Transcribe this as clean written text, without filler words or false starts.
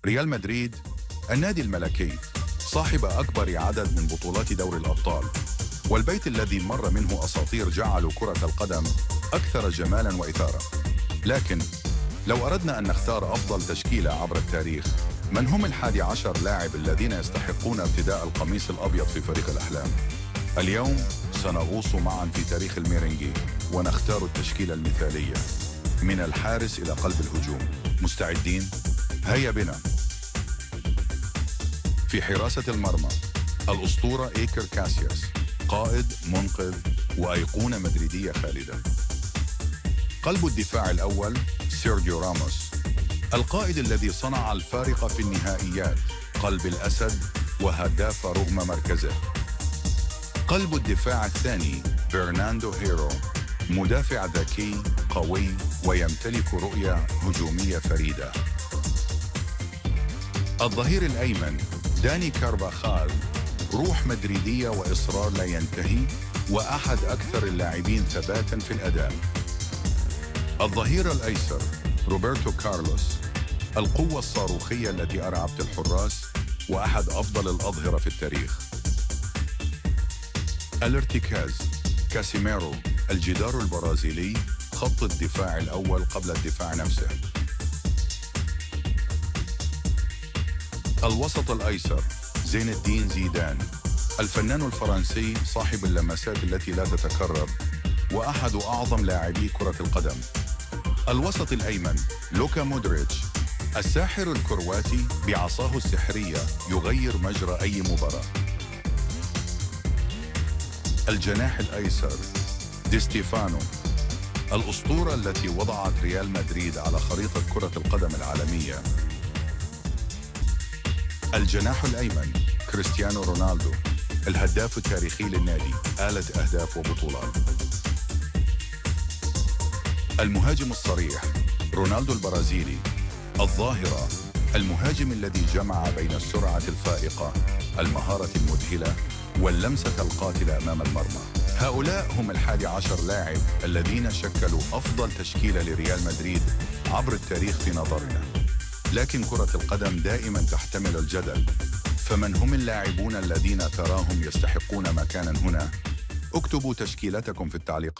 ريال مدريد النادي الملكي صاحب أكبر عدد من بطولات دوري الأبطال، والبيت الذي مر منه أساطير جعلوا كرة القدم أكثر جمالاً وإثارة. لكن لو أردنا أن نختار أفضل تشكيلة عبر التاريخ، من هم 11 لاعب الذين يستحقون ارتداء القميص الأبيض في فريق الأحلام؟ اليوم سنغوص معاً في تاريخ الميرينجي ونختار التشكيلة المثالية من الحارس إلى قلب الهجوم. مستعدين؟ هيا بنا. في حراسة المرمى الأسطورة إيكر كاسياس، قائد منقذ وأيقونة مدريدية خالدة. قلب الدفاع الأول سيرجيو راموس، القائد الذي صنع الفارق في النهائيات، قلب الأسد وهداف رغم مركزه. قلب الدفاع الثاني برناندو هيرو، مدافع ذكي قوي ويمتلك رؤية هجومية فريدة. الظهير الأيمن داني كارفاخال، روح مدريدية وإصرار لا ينتهي وأحد أكثر اللاعبين ثباتاً في الأداء. الظهير الأيسر روبرتو كارلوس، القوة الصاروخية التي أرعبت الحراس وأحد أفضل الأظهرة في التاريخ. الارتكاز كاسيميرو، الجدار البرازيلي، خط الدفاع الأول قبل الدفاع نفسه. الوسط الأيسر زين الدين زيدان، الفنان الفرنسي صاحب اللمسات التي لا تتكرر وأحد أعظم لاعبي كرة القدم. الوسط الأيمن لوكا مودريتش، الساحر الكرواتي بعصاه السحرية يغير مجرى أي مباراة. الجناح الأيسر دي ستيفانو، الأسطورة التي وضعت ريال مدريد على خريطة كرة القدم العالمية. الجناح الأيمن كريستيانو رونالدو، الهداف التاريخي للنادي، آلة أهداف وبطولات. المهاجم الصريح رونالدو البرازيلي، الظاهرة، المهاجم الذي جمع بين السرعة الفائقة، المهارة المذهلة واللمسة القاتلة أمام المرمى. هؤلاء هم 11 لاعب الذين شكلوا أفضل تشكيلة لريال مدريد عبر التاريخ في نظرنا. لكن كرة القدم دائما تحتمل الجدل، فمن هم اللاعبون الذين تراهم يستحقون مكانا هنا؟ اكتبوا تشكيلتكم في التعليقات.